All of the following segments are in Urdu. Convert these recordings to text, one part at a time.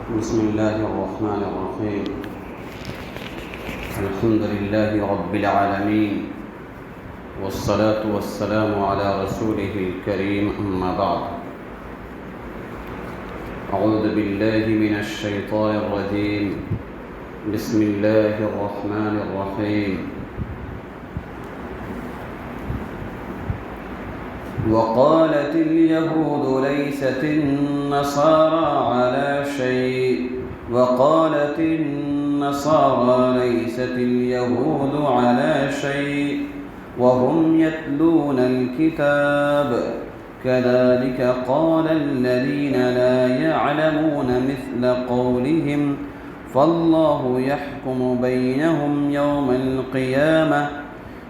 بسم الله الرحمن الرحيم. الحمد لله رب العالمين، والصلاة والسلام على رسوله الكريم، أما بعد. أعوذ بالله من الشيطان الرجيم. بسم الله الرحمن الرحيم. وقالت اليهود ليست النصارى على شيء وقالت النصارى ليست اليهود على شيء وهم يتلون الكتاب كذلك قال الذين لا يعلمون مثل قولهم فالله يحكم بينهم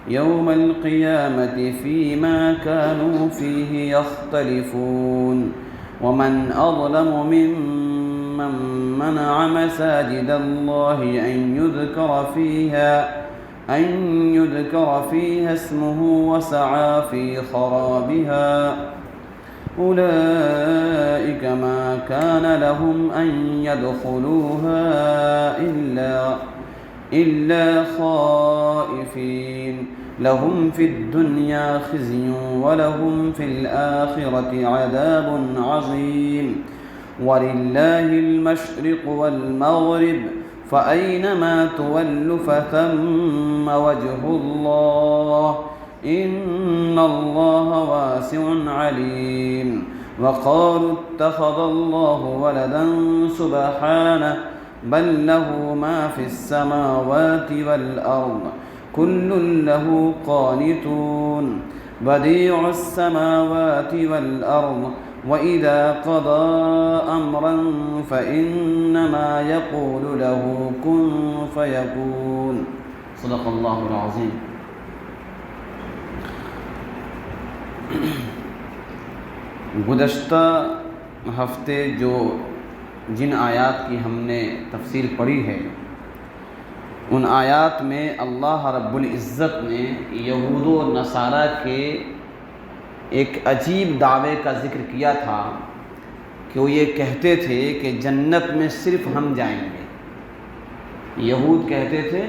يوم القيامة فيما كانوا فيه يختلفون ومن أظلم ممن منع مساجد الله أن يذكر فيها اسمه وسعى في خرابها أولئك ما كان لهم أن يدخلوها إلا خائفين لهم في الدنيا خزي ولهم في الآخرة عذاب عظيم ولله المشرق والمغرب فأينما تولوا فثم وجه الله إن الله واسع عليم وقالوا اتخذ الله ولدا سبحانه بل له ما في السماوات والأرض كل له قانتون بديع السماوات والأرض وإذا قضى أمرا فإنما يقول له كن فيكون. صدق الله العظيم. گزشتہ ہفتے جن آیات کی ہم نے تفسیر پڑھی ہے، ان آیات میں اللہ رب العزت نے یہود و نصارہ کے ایک عجیب دعوے کا ذکر کیا تھا کہ وہ یہ کہتے تھے کہ جنت میں صرف ہم جائیں گے. یہود کہتے تھے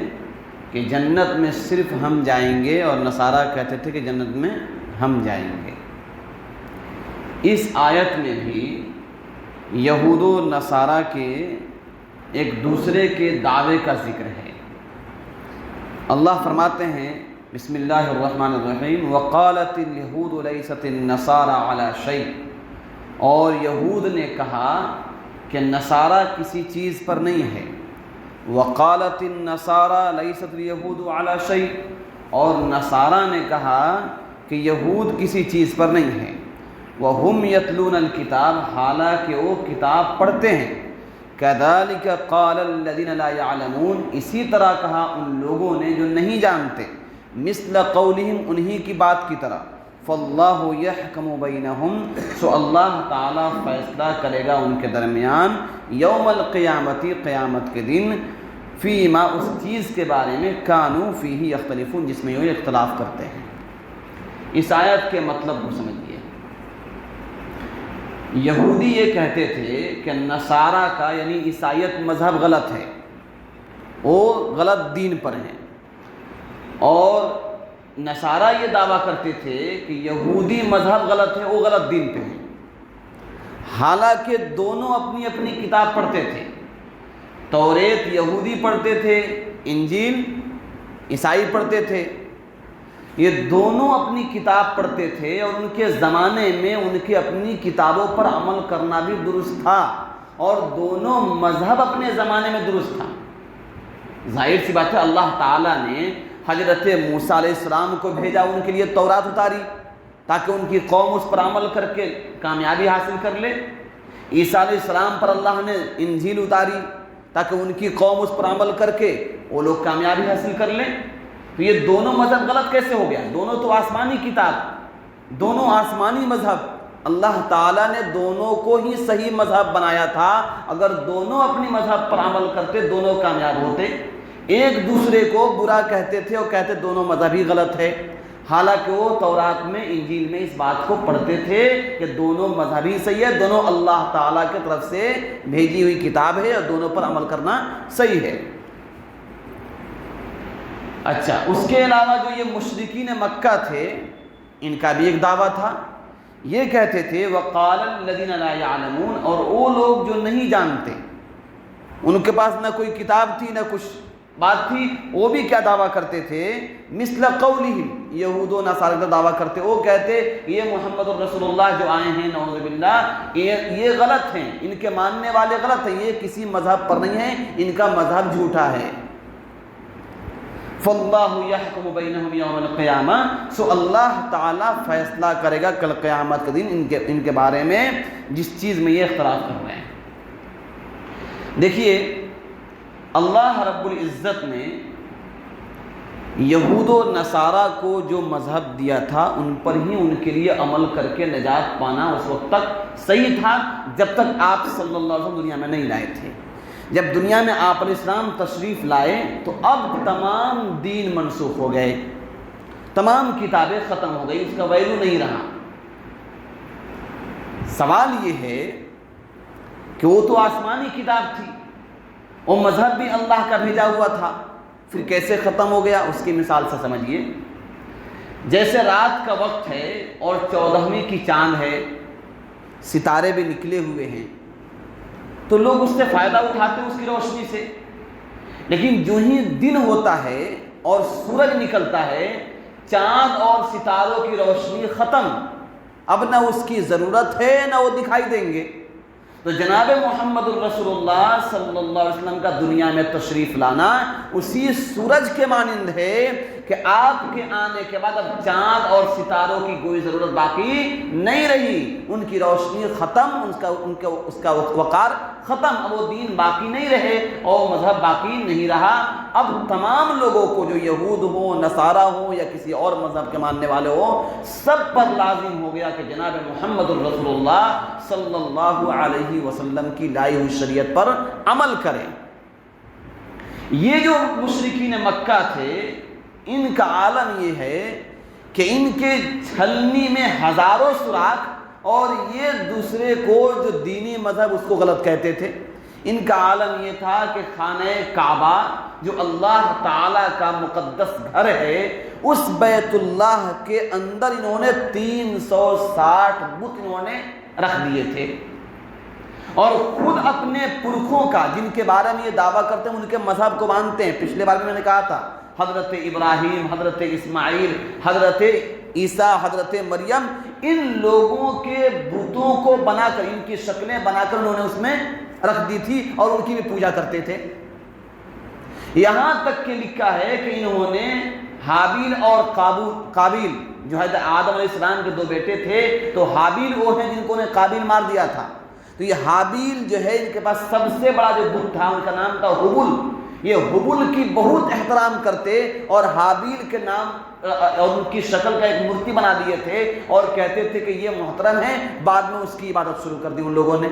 کہ جنت میں صرف ہم جائیں گے اور نصارہ کہتے تھے کہ جنت میں ہم جائیں گے. اس آیت میں بھی یہود و نصارہ کے ایک دوسرے کے دعوے کا ذکر ہے. اللہ فرماتے ہیں بسم اللہ الرحمن الرحیم وقالت اليہود لیست النصارى علی شیء، اور یہود نے کہا کہ نصارہ کسی چیز پر نہیں ہے. وقالت النصارى لیست اليہود علی شیء، اور نصارہ نے کہا کہ یہود کسی چیز پر نہیں ہے. وَهُمْ يَتْلُونَ الْكِتَابَ، حالانکہ وہ کتاب پڑھتے ہیں. كَذَلِكَ قَالَ الَّذِينَ لَا يَعْلَمُونَ، اسی طرح کہا ان لوگوں نے جو نہیں جانتے. مِثْلَ قَوْلِهِمْ، انہی کی بات کی طرح. فَاللَّهُ يَحْكَمُ بَيْنَهُمْ، سو اللہ تعالیٰ فیصلہ کرے گا ان کے درمیان یوم القیامت، قیامت کے دن، فیما، اس چیز کے بارے میں، کانوا فیہ یختلفون، جس میں وہ اختلاف کرتے ہیں. اس آیت کے مطلب کو سمجھیے. یہودی یہ کہتے تھے کہ نصارہ کا یعنی عیسائیت مذہب غلط ہے، وہ غلط دین پر ہیں، اور نصارہ یہ دعویٰ کرتے تھے کہ یہودی مذہب غلط ہے، وہ غلط دین پہ ہیں. حالانکہ دونوں اپنی اپنی کتاب پڑھتے تھے. توریت یہودی پڑھتے تھے، انجیل عیسائی پڑھتے تھے. یہ دونوں اپنی کتاب پڑھتے تھے اور ان کے زمانے میں ان کی اپنی کتابوں پر عمل کرنا بھی درست تھا، اور دونوں مذہب اپنے زمانے میں درست تھا. ظاہر سی بات ہے اللہ تعالیٰ نے حضرت موسیٰ علیہ السلام کو بھیجا، ان کے لیے تورات اتاری تاکہ ان کی قوم اس پر عمل کر کے کامیابی حاصل کر لے. عیسیٰ علیہ السلام پر اللہ نے انجیل اتاری تاکہ ان کی قوم اس پر عمل کر کے وہ لوگ کامیابی حاصل کر لیں. تو یہ دونوں مذہب غلط کیسے ہو گیا؟ دونوں تو آسمانی کتاب، دونوں آسمانی مذہب. اللہ تعالیٰ نے دونوں کو ہی صحیح مذہب بنایا تھا. اگر دونوں اپنی مذہب پر عمل کرتے دونوں کامیاب ہوتے. ایک دوسرے کو برا کہتے تھے اور کہتے دونوں مذہب ہی غلط ہے. حالانکہ وہ تورات میں انجیل میں اس بات کو پڑھتے تھے کہ دونوں مذہب ہی صحیح ہے، دونوں اللہ تعالیٰ کی طرف سے بھیجی ہوئی کتاب ہے اور دونوں پر عمل کرنا صحیح ہے۔ اچھا، اس کے علاوہ جو یہ مشرکین مکہ تھے، ان کا بھی ایک دعویٰ تھا، یہ کہتے تھے وَقَالَ الَّذِينَ لَا يَعْلَمُونَ، اور وہ لوگ جو نہیں جانتے، ان کے پاس نہ کوئی کتاب تھی نہ کچھ بات تھی، وہ بھی کیا دعویٰ کرتے تھے؟ مثل قولہم، یہود و نصارہ کا دعویٰ کرتے، وہ کہتے یہ محمد الرسول اللہ جو آئے ہیں نعوذ باللہ یہ غلط ہیں، ان کے ماننے والے غلط ہیں، یہ کسی مذہب پر نہیں ہیں، ان کا مذہب جھوٹا ہے۔ فَاللَّهُ يَحْكُمُ بَيْنَهُمْ يَوْمَ الْقِيَامَةِ، سو اللہ تعالیٰ فیصلہ کرے گا کل قیامت کے دن ان کے بارے میں جس چیز میں یہ اختلاف کر رہے ہیں۔ دیکھیے، اللہ رب العزت نے یہود و نصارہ کو جو مذہب دیا تھا ان پر ہی ان کے لیے عمل کر کے نجات پانا اس وقت تک صحیح تھا جب تک آپ صلی اللہ علیہ وسلم دنیا میں نہیں لائے تھے۔ جب دنیا میں آپ علیہ السلام تشریف لائے تو اب تمام دین منسوخ ہو گئے، تمام کتابیں ختم ہو گئی، اس کا ویلو نہیں رہا۔ سوال یہ ہے کہ وہ تو آسمانی کتاب تھی، وہ مذہب بھی اللہ کا بھیجا ہوا تھا، پھر کیسے ختم ہو گیا؟ اس کی مثال سے سمجھیے، جیسے رات کا وقت ہے اور 14ویں کی چاند ہے، ستارے بھی نکلے ہوئے ہیں، تو لوگ اس سے فائدہ اٹھاتے ہیں اس کی روشنی سے، لیکن جو ہی دن ہوتا ہے اور سورج نکلتا ہے، چاند اور ستاروں کی روشنی ختم، اب نہ اس کی ضرورت ہے نہ وہ دکھائی دیں گے۔ تو جناب محمد الرسول اللہ صلی اللہ علیہ وسلم کا دنیا میں تشریف لانا اسی سورج کے مانند ہے کہ آپ کے آنے کے بعد اب چاند اور ستاروں کی کوئی ضرورت باقی نہیں رہی، ان کی روشنی ختم، اس کا وقار ختم، اب وہ دین باقی نہیں رہے اور مذہب باقی نہیں رہا۔ اب تمام لوگوں کو جو یہود ہوں، نصارہ ہوں یا کسی اور مذہب کے ماننے والے ہوں، سب پر لازم ہو گیا کہ جناب محمد الرسول اللہ صلی اللہ علیہ وسلم کی لائی ہوئی شریعت پر عمل کریں۔ یہ جو مشرکین مکہ تھے، ان کا عالم یہ ہے کہ ان کے چھلنی میں ہزاروں سوراخ، اور یہ دوسرے کو جو دینی مذہب اس کو غلط کہتے تھے۔ ان کا عالم یہ تھا کہ خانہ کعبہ جو اللہ تعالیٰ کا مقدس گھر ہے، اس بیت اللہ کے اندر انہوں نے 360 بت انہوں نے رکھ دیے تھے، اور خود اپنے پرکھوں کا جن کے بارے میں یہ دعویٰ کرتے ہیں ان کے مذہب کو مانتے ہیں۔ پچھلے بار میں نے کہا تھا، حضرت ابراہیم، حضرت اسماعیل، حضرت عیسیٰ، حضرت مریم، ان لوگوں کے بتوں کو بنا کر، ان کی شکلیں بنا کر انہوں نے اس میں رکھ دی تھی اور ان کی بھی پوجا کرتے تھے۔ یہاں تک کہ لکھا ہے کہ انہوں نے حابیل اور قابیل جو حضرت آدم علیہ السلام کے 2 بیٹے تھے، تو حابیل وہ ہیں جن کو نے قابیل مار دیا تھا، تو یہ حابیل جو ہے ان کے پاس سب سے بڑا جو بت تھا ان کا نام تھا حبل، یہ حبل کی بہت احترام کرتے اور حابیل کے نام اور ان کی شکل کا ایک مورتی بنا دیے تھے اور کہتے تھے کہ یہ محترم ہے۔ بعد میں اس کی عبادت شروع کر دی ان لوگوں نے۔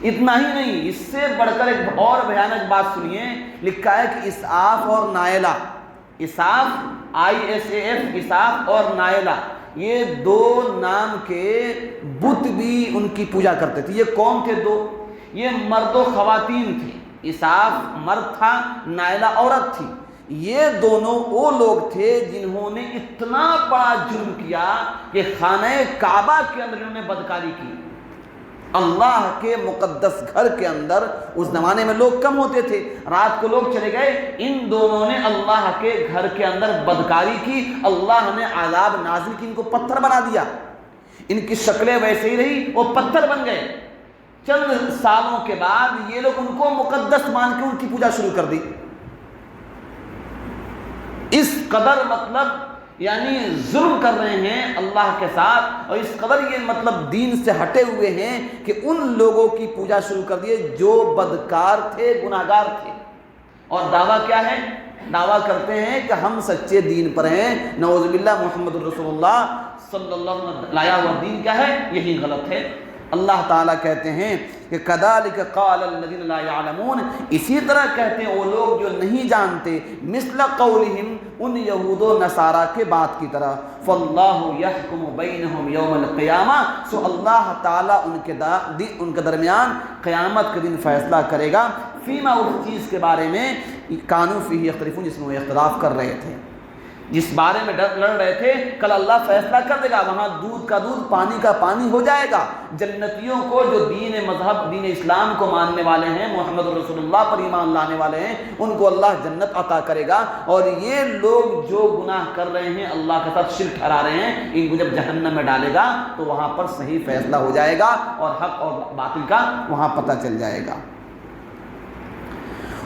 اتنا ہی نہیں، اس سے بڑھ کر ایک اور بھیانک بات سنیے، لکھا ہے کہ اسعاف اور نائلہ، اسعاف ISAF، اسعاف اور نائلہ، یہ 2 نام کے بت بھی ان کی پوجا کرتے تھے۔ یہ کون تھے 2؟ یہ مرد و خواتین تھے، اسعاف مرد تھا، نائلہ عورت تھی۔ یہ دونوں وہ لوگ تھے جنہوں نے اتنا بڑا جرم کیا کہ خانہ کعبہ کے اندر انہوں نے بدکاری کی۔ اللہ کے مقدس گھر کے اندر اس زمانے میں لوگ کم ہوتے تھے، رات کو لوگ چلے گئے، ان دونوں نے اللہ کے گھر کے اندر بدکاری کی، اللہ نے عذاب نازل کی، ان کو پتھر بنا دیا، ان کی شکلیں ویسے ہی رہی، وہ پتھر بن گئے۔ چند سالوں کے بعد یہ لوگ ان کو مقدس مان کے ان کی پوجا شروع کر دی۔ اس قدر مطلب یعنی ظلم کر رہے ہیں اللہ کے ساتھ، اور اس قدر یہ مطلب دین سے ہٹے ہوئے ہیں کہ ان لوگوں کی پوجا شروع کر دیے جو بدکار تھے، گناہگار تھے۔ اور دعویٰ کیا ہے؟ دعویٰ کرتے ہیں کہ ہم سچے دین پر ہیں، نعوذ باللہ محمد الرسول اللہ صلی اللہ علیہ وسلم لایا ہوا دین کیا ہے؟ یہی غلط ہے۔ اللہ تعالیٰ کہتے ہیں کہ كَذَلِكَ قَالَ الَّذِينَ لَا يَعْلَمُونَ، اسی طرح کہتے ہیں وہ لوگ جو نہیں جانتے، مثل قولہم، ان یہود و نصارہ کے بات کی طرح فاللہ یحکم بینہم یوم القیامہ، سو اللہ تعالیٰ ان کے درمیان قیامت کے دن فیصلہ کرے گا، فیما اس چیز کے بارے میں کانوا فیہ یختلفون، جس میں وہ اختلاف کر رہے تھے، جس بارے میں لڑ رہے تھے، کل اللہ فیصلہ کر دے گا، وہاں دودھ کا دودھ پانی کا پانی ہو جائے گا۔ جنتیوں کو جو دین اسلام کو ماننے والے ہیں، محمد رسول اللہ پر ایمان لانے والے ہیں، ان کو اللہ جنت عطا کرے گا، اور یہ لوگ جو گناہ کر رہے ہیں، اللہ کے ساتھ شرک ٹھہرا رہے ہیں، ان کو جب جہنم میں ڈالے گا تو وہاں پر صحیح فیصلہ ہو جائے گا اور حق اور باطل کا وہاں پتہ چل جائے گا۔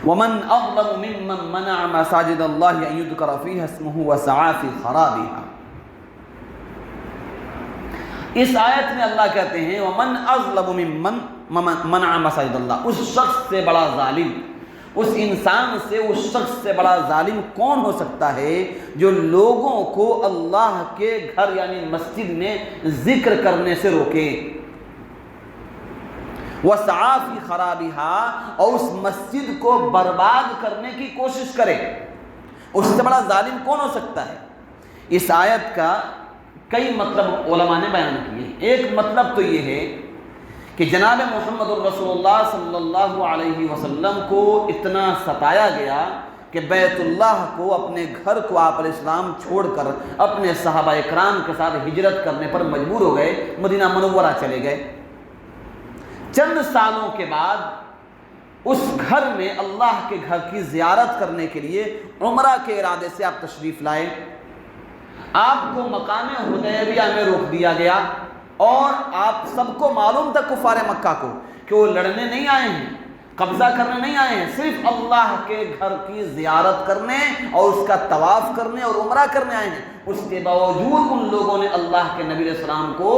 وَمَنْ أَظْلَمُ مِمَّنْ مَنَعَ مَسَاجِدَ اللَّهِ أَنْ يُذْكَرَ فِيهَا اسْمُهُ وَسَعَى فِي خَرَابِهَا۔ اس آیت میں اللہ کہتے ہیں وَمَنْ أَظْلَمُ مِمَّنْ مَنَعَ مَسَاجِدَ اللَّهِ، اس شخص سے بڑا ظالم، اس انسان سے، اس شخص سے بڑا ظالم کون ہو سکتا ہے جو لوگوں کو اللہ کے گھر یعنی مسجد میں ذکر کرنے سے روکے، وَسَعَى فِي خَرَابِهَا، اور اس مسجد کو برباد کرنے کی کوشش کرے، اس سے بڑا ظالم کون ہو سکتا ہے؟ اس آیت کا کئی مطلب علماء نے بیان کیے۔ ایک مطلب تو یہ ہے کہ جناب محمد الرسول اللہ صلی اللہ علیہ وسلم کو اتنا ستایا گیا کہ بیت اللہ کو، اپنے گھر کو آپ علیہ السلام چھوڑ کر اپنے صحابہ اکرام کے ساتھ ہجرت کرنے پر مجبور ہو گئے، مدینہ منورہ چلے گئے۔ چند سالوں کے بعد اس گھر میں، اللہ کے گھر کی زیارت کرنے کے لیے عمرہ کے ارادے سے آپ تشریف لائے، آپ کو مقام حدیبیہ میں روک دیا گیا، اور آپ سب کو معلوم تھا کفار مکہ کو کہ وہ لڑنے نہیں آئے ہیں، قبضہ کرنے نہیں آئے ہیں، صرف اللہ کے گھر کی زیارت کرنے اور اس کا طواف کرنے اور عمرہ کرنے آئے ہیں۔ اس کے باوجود ان لوگوں نے اللہ کے نبی علیہ السلام کو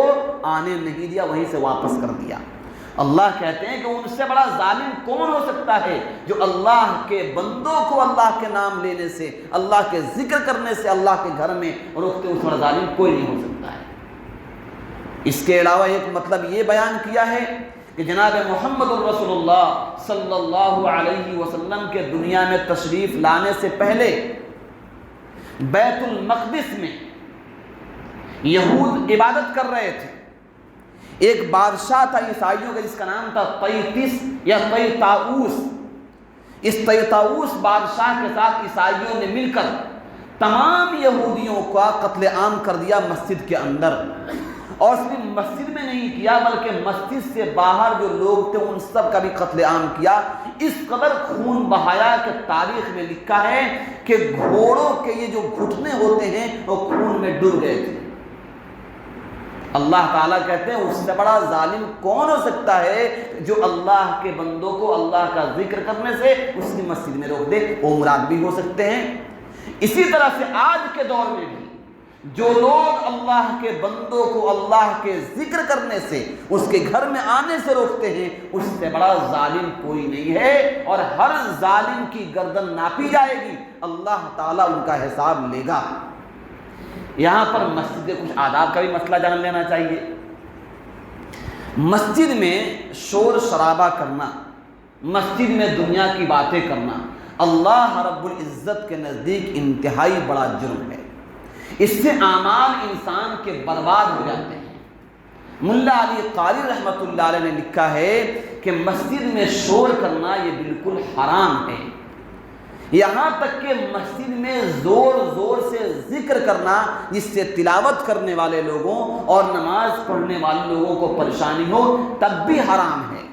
آنے نہیں دیا، وہیں سے واپس کر دیا۔ اللہ کہتے ہیں کہ ان سے بڑا ظالم کون ہو سکتا ہے جو اللہ کے بندوں کو اللہ کے نام لینے سے، اللہ کے ذکر کرنے سے اللہ کے گھر میں روکتے، اس سے بڑا ظالم کوئی نہیں ہو سکتا ہے۔ اس کے علاوہ ایک مطلب یہ بیان کیا ہے کہ جناب محمد الرسول اللہ صلی اللہ علیہ وسلم کے دنیا میں تشریف لانے سے پہلے بیت المقدس میں یہود عبادت کر رہے تھے۔ ایک بادشاہ تھا عیسائیوں کا جس کا نام تھا طیطس یا طیطاؤس۔ اس طیطاؤس بادشاہ کے ساتھ عیسائیوں نے مل کر تمام یہودیوں کا قتل عام کر دیا مسجد کے اندر، اور صرف مسجد میں نہیں کیا بلکہ مسجد سے باہر جو لوگ تھے ان سب کا بھی قتل عام کیا۔ اس قدر خون بہایا کہ تاریخ میں لکھا ہے کہ گھوڑوں کے یہ جو گھٹنے ہوتے ہیں وہ خون میں ڈوب گئے تھے۔ اللہ تعالیٰ کہتے ہیں اس سے بڑا ظالم کون ہو سکتا ہے جو اللہ کے بندوں کو اللہ کا ذکر کرنے سے اس کی مسجد میں روک دے۔ وہ مراد بھی ہو سکتے ہیں۔ اسی طرح سے آج کے دور میں بھی جو لوگ اللہ کے بندوں کو اللہ کے ذکر کرنے سے، اس کے گھر میں آنے سے روکتے ہیں، اس سے بڑا ظالم کوئی نہیں ہے، اور ہر ظالم کی گردن ناپی جائے گی، اللہ تعالیٰ ان کا حساب لے گا۔ یہاں پر مسجد کے کچھ آداب کا بھی مسئلہ جان لینا چاہیے۔ مسجد میں شور شرابہ کرنا، مسجد میں دنیا کی باتیں کرنا اللہ رب العزت کے نزدیک انتہائی بڑا جرم ہے۔ اس سے اعمال انسان کے برباد ہو جاتے ہیں۔ ملا علی قاری رحمۃ اللہ علیہ نے لکھا ہے کہ مسجد میں شور کرنا یہ بالکل حرام ہے، یہاں تک کہ مسجد میں زور زور سے ذکر کرنا جس سے تلاوت کرنے والے لوگوں اور نماز پڑھنے والے لوگوں کو پریشانی ہو تب بھی حرام ہے۔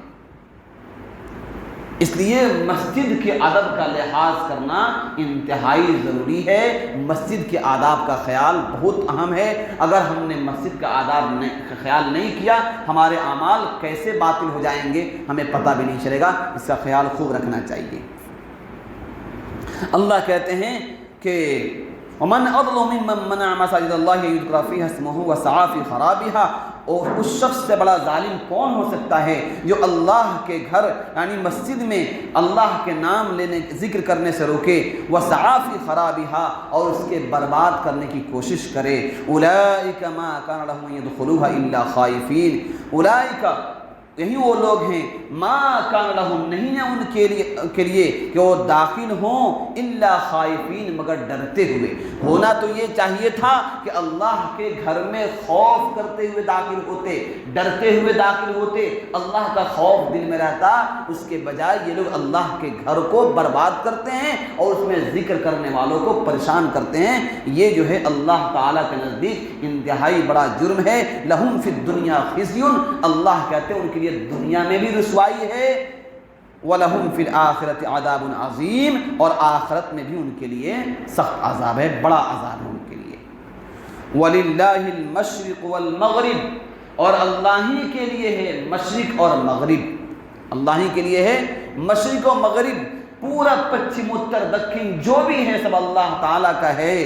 اس لیے مسجد کے ادب کا لحاظ کرنا انتہائی ضروری ہے۔ مسجد کے آداب کا خیال بہت اہم ہے۔ اگر ہم نے مسجد کا آداب کا خیال نہیں کیا، ہمارے اعمال کیسے باطل ہو جائیں گے ہمیں پتہ بھی نہیں چلے گا۔ اس کا خیال خوب رکھنا چاہیے۔ اللہ کہتے ہیں کہ وَمَنْ أَظْلَمُ مِمَّنْ مَنَعَ مَسَاجِدَ اللَّهِ أَن يُذْكَرَ فِيهَا اسْمُهُ وَسَعَى فِي خَرَابِهَا، اور اس شخص سے بڑا ظالم کون ہو سکتا ہے جو اللہ کے گھر یعنی مسجد میں اللہ کے نام لینے ذکر کرنے سے روکے، وَسَعَى فِي خَرَابِهَا، اور اس کے برباد کرنے کی کوشش کرے۔ أُولَئِكَ مَا كَانَ لَهُمْ أَن يَدْخُلُوهَا إِلَّا خَائِفِينَ، أُولَئِكَ یہی وہ لوگ ہیں ما کان لہم، نہیں ہے ان کے لیے کہ وہ داخل ہوں الا خائفین، مگر ڈرتے ہوئے۔ ہونا تو یہ چاہیے تھا کہ اللہ کے گھر میں خوف کرتے ہوئے داخل ہوتے، ڈرتے ہوئے داخل ہوتے، اللہ کا خوف دل میں رہتا۔ اس کے بجائے یہ لوگ اللہ کے گھر کو برباد کرتے ہیں اور اس میں ذکر کرنے والوں کو پریشان کرتے ہیں۔ یہ جو ہے اللہ تعالیٰ کے نزدیک انتہائی بڑا جرم ہے۔ لہم فی الدنیا خزی، اللہ کہتے ہیں ان کے لیے دنیا میں بھی رسوائی ہے، وَلَهُمْ فِي الْآخِرَةِ عَذَابٌ عَظِيمٌ، اور آخرت میں بھی ان کے لیے سخت عذاب ہے، بڑا عذاب ہے ان کے لیے۔ وَلِلَّهِ الْمَشْرِقُ وَالْمَغْرِبُ، اور اللہ ہی کے لیے ہے مشرق اور مغرب، اللہ ہی کے لیے ہے مشرق و مغرب، پورا پچھم اتر دکھن جو بھی ہے سب اللہ تعالیٰ کا ہے۔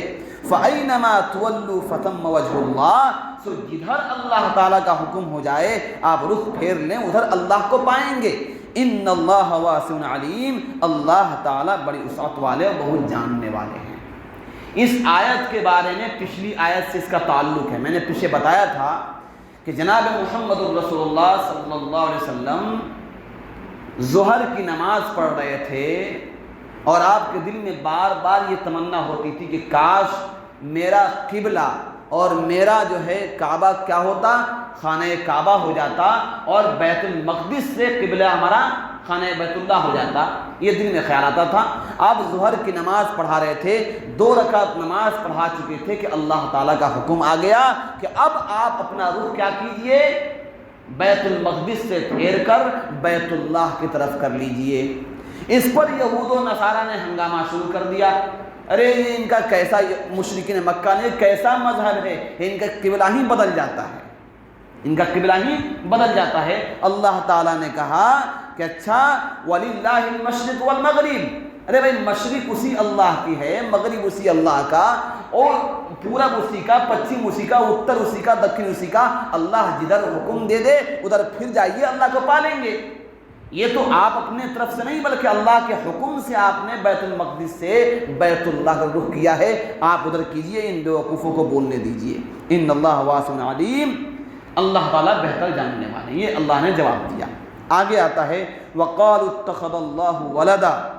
فَأَيْنَمَا تُوَلُّوا فَثَمَّ وَجْهُ اللَّهِ، سو جدھر اللہ تعالیٰ کا حکم ہو جائے آپ رخ پھیر لیں، ادھر اللہ کو پائیں گے۔ ان اللہ واسع علیم، اللہ تعالیٰ بڑی وسعت والے اور بہت جاننے والے ہیں۔ اس آیت کے بارے میں پچھلی آیت سے اس کا تعلق ہے۔ میں نے پیچھے بتایا تھا کہ جناب محمد الرسول اللہ صلی اللہ علیہ وسلم ظہر کی نماز پڑھ رہے تھے اور آپ کے دل میں بار بار یہ تمنا ہوتی تھی کہ کاش میرا قبلہ اور میرا جو ہے کعبہ کیا ہوتا، خانہ کعبہ ہو جاتا، اور بیت المقدس سے قبلہ ہمارا خانہ بیت اللہ ہو جاتا۔ یہ دل میں خیال آتا تھا۔ آپ ظہر کی نماز پڑھا رہے تھے، 2 رکعت نماز پڑھا چکے تھے کہ اللہ تعالیٰ کا حکم آ گیا کہ اب آپ اپنا رخ کیا کیجئے، بیت المقدس سے پھیر کر بیت اللہ کی طرف کر لیجئے۔ اس پر یہود و نصارہ نے ہنگامہ شروع کر دیا، ارے یہ ان کا کیسا، مشرکین مکہ نے کیسا مذہب ہے، ان کا قبلہ ہی بدل جاتا ہے، ان کا قبلہ ہی بدل جاتا ہے۔ اللہ تعالیٰ نے کہا کہ اچھا وَلِلَّهِ الْمَشْرِقُ وَالْمَغْرِبُ، ارے بھائی مشرق اسی اللہ کی ہے، مغرب اسی اللہ کا، اور پورب اسی کا، پچھم اسی کا، اتر اسی کا، دکھن اسی کا۔ اللہ جدھر حکم دے دے ادھر پھر جائیے، اللہ کو پا لیں گے۔ یہ تو آپ اپنے طرف سے نہیں بلکہ اللہ کے حکم سے آپ نے بیت المقدس سے بیت اللہ کا رخ کیا ہے، آپ ادھر کیجئے، ان بیوقوفوں کو بولنے دیجئے۔ ان اللہ واسع علیم، اللہ تعالیٰ بہتر جاننے والے، یہ اللہ نے جواب دیا۔ آگے آتا ہے وَقَالُوا اتَّخَذَ اللَّهُ وَلَدًا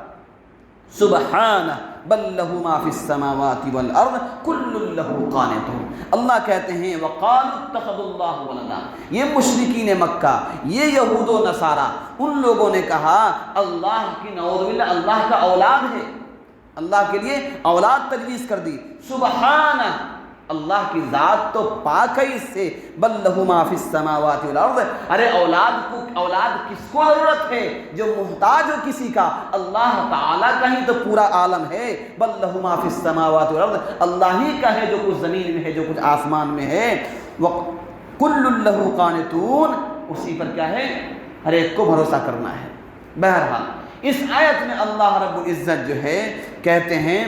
سُبْحَانَهُ بَل لَّهُ مَا فِي السَّمَاوَاتِ وَالْأَرْضِ كُلٌّ لَّهُ قَانِتُونَ۔ اللہ کہتے ہیں وَقَالُوا اتَّخَذَ اللَّهُ وَلَدًا، یہ مشرکین مکہ، یہ یہود و نصارہ، ان لوگوں نے کہا اللہ کی نعوذ باللہ اللہ کا اولاد ہے، اللہ کے لیے اولاد تجویز کر دی۔ سبحانہ، اللہ کی ذات تو پاک ہے اس سے، بل لہ ما فی السماوات والارض، ارے اولاد کس کو ضرورت ہے جو محتاج ہو کسی کا، اللہ تعالیٰ کا ہی تو پورا عالم ہے۔ بل لہ ما فی السماوات والارض، اللہ ہی کا ہے جو کچھ زمین میں ہے، جو کچھ آسمان میں ہے۔ وَكُلٌّ لَّهُ قَانِتُونَ، اسی پر کیا ہے، ہر ایک کو بھروسہ کرنا ہے۔ بہرحال اس آیت میں اللہ رب العزت جو ہے کہتے ہیں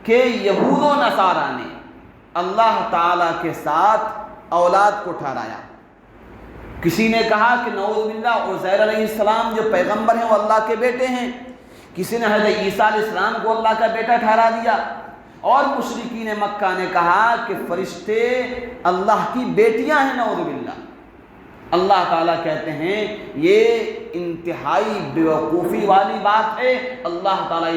کہ یہود و نصارہ نے اللہ تعالیٰ کے ساتھ اولاد کو ٹھہرایا۔ کسی نے کہا کہ نعوذ باللہ عزیر علیہ السلام جو پیغمبر ہیں وہ اللہ کے بیٹے ہیں، کسی نے حضرت عیسیٰ علیہ السلام کو اللہ کا بیٹا ٹھہرا دیا، اور مشرکین مکہ نے کہا کہ فرشتے اللہ کی بیٹیاں ہیں، نعوذ باللہ۔ اللہ تعالیٰ کہتے ہیں یہ انتہائی بیوقوفی والی بات ہے، اللہ تعالیٰ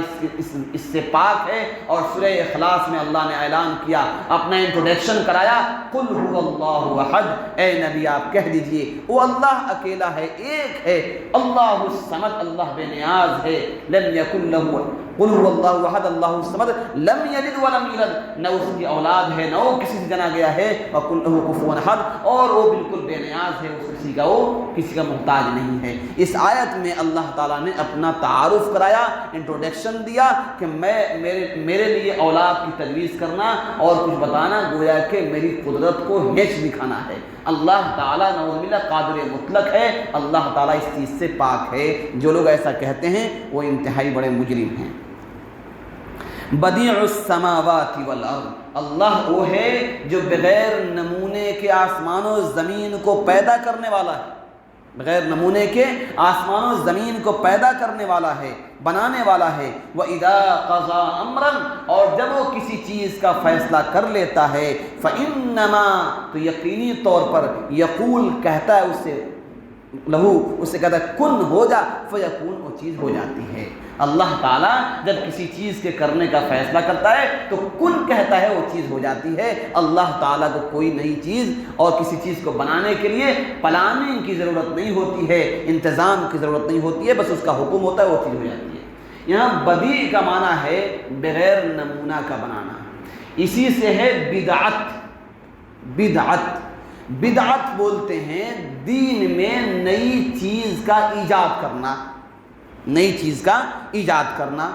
اس سے پاک ہے۔ اور سورہ اخلاص میں اللہ نے اعلان کیا، اپنا انٹروڈکشن کرایا، قل هو اللہ احد، اے نبی آپ کہہ دیجئے وہ اللہ اکیلا ہے، ایک ہے، اللہ الصمد، اللہ بے نیاز ہے، لم یکن لہ، قل هو اللہ احد اللہ الصمد لم یلد ولم یولد، نہ اس کی اولاد ہے نہ وہ کسی سے جنا گیا ہے، وقل لہ کفوا احد، اور وہ بالکل بے نیاز ہے، کسی کا وہ کسی کا محتاج نہیں ہے۔ اس آیت میں اللہ تعالیٰ نے اپنا تعارف کرایا، انٹروڈکشن دیا کہ میرے لیے اولاد کی تجویز کرنا اور کچھ بتانا گویا کہ میری قدرت کو ہیچ دکھانا ہے۔ اللہ تعالیٰ نعوذ باللہ قادر مطلق ہے، اللہ تعالیٰ اس چیز سے پاک ہے۔ جو لوگ ایسا کہتے ہیں وہ انتہائی بڑے مجرم ہیں۔ بدیع السماوات والارض، اللہ وہ ہے جو بغیر نمونے کے آسمان و زمین کو پیدا کرنے والا ہے، بغیر نمونے کے آسمان و زمین کو پیدا کرنے والا ہے، بنانے والا ہے۔ وَإِذَا قَضَى أَمْرًا، اور جب وہ کسی چیز کا فیصلہ کر لیتا ہے، فَإِنَّمَا، تو یقینی طور پر، یقول کہتا ہے اسے، لہو، اس سے کہتا ہے کن ہو جا، فیکون، وہ چیز ہو جاتی ہے۔ اللہ تعالیٰ جب کسی چیز کے کرنے کا فیصلہ کرتا ہے تو کن کہتا ہے، وہ چیز ہو جاتی ہے۔ اللہ تعالیٰ کو کوئی نئی چیز اور کسی چیز کو بنانے کے لیے پلاننگ کی ضرورت نہیں ہوتی ہے، انتظام کی ضرورت نہیں ہوتی ہے، بس اس کا حکم ہوتا ہے، وہ چیز ہو جاتی ہے۔ یہاں بدیع کا معنی ہے بغیر نمونہ کا بنانا، اسی سے ہے بدعت۔ بدعت بولتے ہیں دین میں نئی چیز کا ایجاد کرنا، نئی چیز کا ایجاد کرنا۔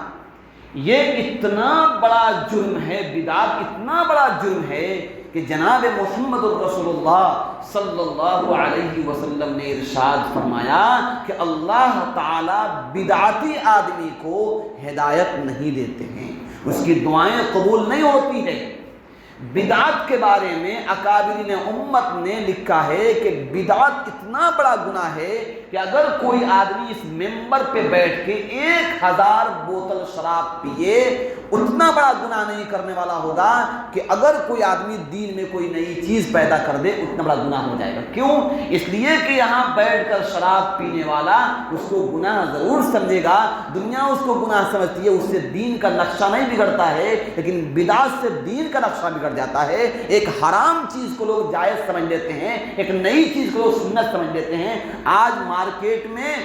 یہ اتنا بڑا جرم ہے، بدعت اتنا بڑا جرم ہے کہ جناب محمد رسول اللہ صلی اللہ علیہ وسلم نے ارشاد فرمایا کہ اللہ تعالیٰ بدعتی آدمی کو ہدایت نہیں دیتے ہیں، اس کی دعائیں قبول نہیں ہوتی ہیں۔ بدعت کے بارے میں اکابرین امت نے لکھا ہے کہ بدعت اتنا بڑا گناہ ہے کہ اگر کوئی آدمی اس ممبر پہ بیٹھ کے 1000 بوتل شراب پیے، اتنا بڑا گناہ نہیں کرنے والا ہوگا کہ اگر کوئی آدمی دین میں کوئی نئی چیز پیدا کر دے، اتنا بڑا گناہ ہو جائے گا۔ کیوں؟ اس لیے کہ یہاں بیٹھ کر شراب پینے والا اس کو گناہ ضرور سمجھے گا، دنیا اس کو گناہ سمجھتی ہے، اس سے دین کا نقشہ نہیں بگڑتا ہے، لیکن بدعت سے دین کا نقشہ بگڑ جاتا ہے۔ ایک حرام چیز کو لوگ جائز سمجھ لیتے ہیں، ایک نئی چیز کو لوگ سنت سمجھ لیتے ہیں۔ آج مارکیٹ میں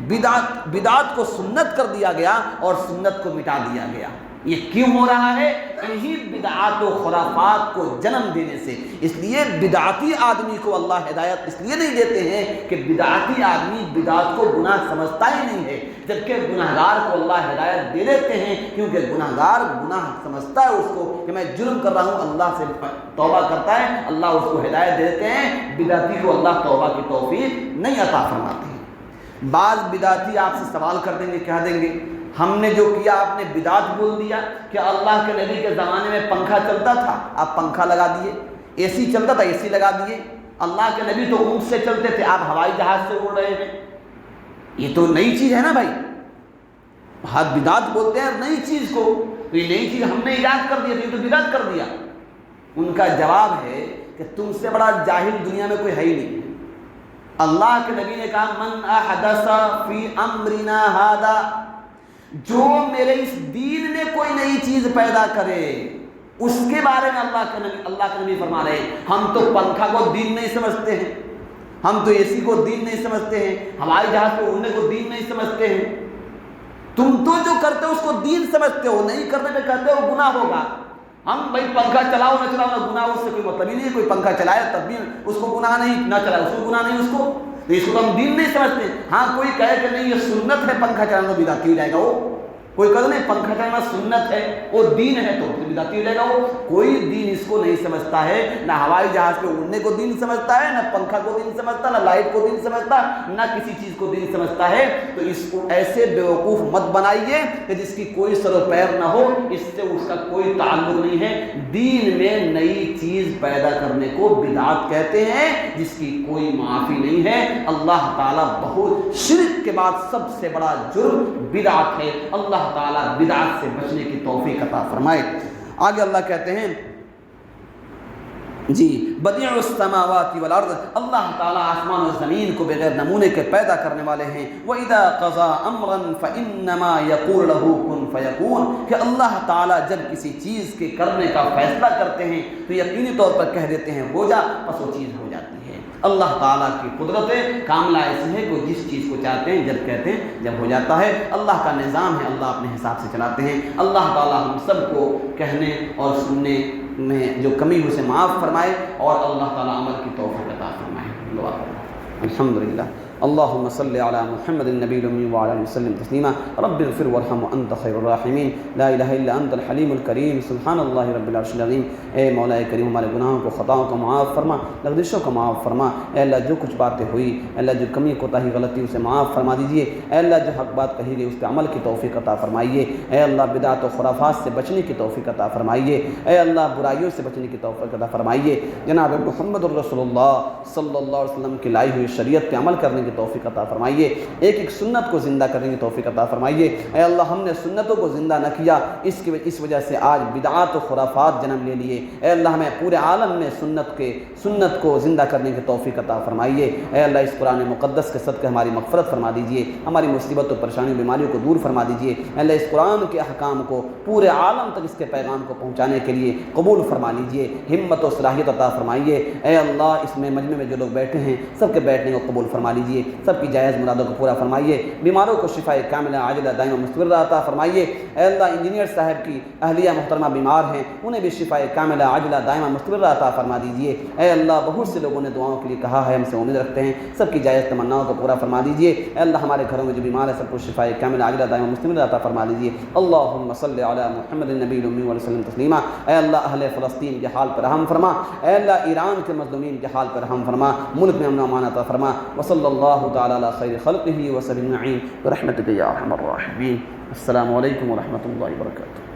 بدعت کو سنت کر دیا گیا اور سنت کو مٹا دیا گیا۔ یہ کیوں ہو رہا ہے؟ انہی بدعات و خرافات کو جنم دینے سے۔ اس لیے بدعتی آدمی کو اللہ ہدایت اس لیے نہیں دیتے ہیں کہ بدعتی آدمی بدعت کو گناہ سمجھتا ہی نہیں ہے، جبکہ گناہگار کو اللہ ہدایت دے دیتے ہیں، کیونکہ گناہگار گناہ سمجھتا ہے اس کو کہ میں جرم کر رہا ہوں، اللہ سے توبہ کرتا ہے، اللہ اس کو ہدایت دے دیتے ہیں۔ بدعتی کو اللہ توبہ کی توفیق نہیں عطا فرماتے ہیں۔ بعض بدعتی آپ سے سوال کر دیں گے، کہہ دیں گے ہم نے جو کیا آپ نے بدعت بول دیا، کہ اللہ کے نبی کے زمانے میں پنکھا چلتا تھا، آپ پنکھا لگا دیے، اے سی چلتا تھا، اے سی لگا دیے، اللہ کے نبی تو اونٹ سے چلتے تھے، آپ ہوائی جہاز سے اڑ رہے ہیں۔ یہ تو نئی چیز ہے نا بھائی، حد بدعت بولتے ہیں نئی چیز کو، تو یہ نئی چیز ہم نے ایجاد کر دیا، یہ تو بدعت کر دیا۔ ان کا جواب ہے کہ تم سے بڑا جاہل دنیا میں کوئی ہے ہی نہیں۔ اللہ کے نبی نے کہا من احدث فی امرنا ھذا، جو میرے اس دین میں کوئی نئی چیز پیدا کرے، اس کے بارے میں اللہ کے نبی فرما رہے ہیں ہم تو پنکھا کو دین نہیں سمجھتے ہیں، ہم تو اے سی کو دین نہیں سمجھتے ہیں، ہوائی جہاز پہ اڑنے کو دین نہیں سمجھتے ہیں۔ تم تو جو کرتے ہو اس کو دین سمجھتے ہو، نہیں کرنے پہ کہتے ہو گناہ ہوگا۔ ہم بھائی پنکھا چلاؤ نہ چلاؤ نہ گناہ، اس سے کوئی مطلب ہی نہیں ہے۔ کوئی پنکھا چلائے تب بھی اس کو گناہ نہیں، نہ چلائے اس کو گناہ نہیں، اس کو ہم دین نہیں سمجھتے۔ ہاں کوئی کہے کہ نہیں یہ سنت ہے پنکھا چلانا، بدعتی ہو جائے گا وہ۔ کوئی کہتا نہیں پنکھا چلانا سنت ہے، وہ دین ہے تو بدعتی ہو جائے گا وہ۔ کوئی دین اس کو نہیں سمجھتا ہے، نہ ہوائی جہاز پہ اڑنے کو دین سمجھتا ہے، نہ پنکھا کو دین سمجھتا، نہ لائٹ کو دین سمجھتا، نہ کسی چیز کو دین سمجھتا ہے۔ تو اس کو ایسے بیوقوف مت بنائیے کہ جس کی کوئی سر و پیر نہ ہو، اس سے اس کا کوئی تعلق نہیں ہے۔ دین میں نئی چیز پیدا کرنے کو بدعت کہتے ہیں، جس کی کوئی معافی نہیں ہے۔ اللہ تعالیٰ بہت، شرک کے بعد سب سے بڑا جرم بدعت ہے۔ اللہ تعالیٰ بدعت سے بچنے کی توفیق عطا فرمائے۔ آگے اللہ کہتے ہیں جی بدیع السماوات والارض، اللہ تعالیٰ آسمان و زمین کو بغیر نمونے کے پیدا کرنے والے ہیں۔ وَإِذَا قَضَى أَمْرًا فَإِنَّمَا يَقُولُ لَهُ كُن فَيَكُونُ، کہ اللہ تعالیٰ جب کسی چیز کے کرنے کا فیصلہ کرتے ہیں تو یقینی طور پر کہہ دیتے ہیں ہو جا، بس وہ چیز ہو جاتی ہے۔ اللہ تعالیٰ کی قدرت کاملہ ایسی ہے کہ جس چیز کو چاہتے ہیں جب کہتے ہیں جب ہو جاتا ہے۔ اللہ کا نظام ہے، اللہ اپنے حساب سے چلاتے ہیں۔ اللہ تعالیٰ ہم سب کو کہنے اور سننے میں جو کمی اسے معاف فرمائے، اور اللہ تعالیٰ عمل کی توفیق عطا فرمائے۔ دعا کریں۔ الحمدللہ، اللہم صلی علی محمد النبی الامی وعلی آلہ وسلم تسلیما، رب اغفر وارحم وانت خیر الراحمین، لا الہ الا انت الحلیم الکریم، سبحان اللہ رب العرش العظیم۔ اے مولا کریم، ہمارے گناہوں کو، خطاؤں کو معاف فرما، لغزشوں کو معاف فرما۔ اے اللہ جو کچھ باتیں ہوئی، اے اللہ جو کمی کوتاہی غلطی اسے معاف فرما دیجیے۔ اے اللہ جو حق بات کہی گئی اس پہ عمل کی توفیق عطا فرمائیے۔ اے اللہ بدعت و خرافات سے بچنے کی توفیق عطا فرمائیے۔ اے اللہ برائیوں سے بچنے کی توفیق عطا فرمائیے۔ جناب محمد الرسول اللہ صلی اللہ علیہ وسلم کی لائی ہوئی شریعت پہ عمل کرنے کی توفیق عطا فرمائیے، ایک ایک سنت کو زندہ کرنے کی توفیق عطا فرمائیے۔ اے اللہ ہم نے سنتوں کو زندہ نہ کیا، اس وجہ سے آج بدعات و خرافات جنم لے لیے۔ اے اللہ ہمیں پورے عالم میں سنت کو زندہ کرنے کی توفیق عطا فرمائیے۔ اے اللہ اس قرآن مقدس کے صدقے ہماری مغفرت فرما دیجیے، ہماری مصیبت و پریشانی بیماریوں کو دور فرما دیجیے۔ اے اللہ اس قرآن کے احکام کو پورے عالم تک اس کے پیغام کو پہنچانے کے لیے قبول فرما لیجیے، ہمت و صلاحیت عطا فرمائیے۔ اے اللہ اس میں مجمع میں جو لوگ بیٹھے ہیں سب کے بیٹھنے کو قبول فرما لیجیے، سب کی جائز مرادوں کو پورا فرمائیے، بیماروں کو شفا کاملہ عاجلہ دائمہ مستمرہ عطا فرمائیے۔ اے اللہ انجینئر صاحب کی اہلیہ محترمہ بیمار ہیں، انہیں بھی شفا کاملہ عاجلہ دائمہ مستمرہ عطا فرما دیجیے۔ اے اللہ بہت سے لوگوں نے دعاؤں کے لیے کہا ہے، ہم سے امید رکھتے ہیں، سب کی جائز تمناؤں کو پورا فرما دیجیے۔ اے اللہ ہمارے گھروں میں جو بیمار ہے سب کو شفا کاملہ عاجلہ دائمہ مستمرہ عطا فرما دیجیے۔ اللہم صلی علی محمد النبی الامی وسلم تسلیما۔ اے اللہ اہل فلسطین کے حال پر رحم فرما، اے اللہ ایران کے مظلومین کے حال پر رحم فرما، ملک میں امن و امان عطا فرما۔ وصلی اللہ تعالی علی خیر خلقہ وسلم اجمعین برحمتک یا ارحم الراحمین۔ السلام علیکم ورحمۃ اللہ وبرکاتہ۔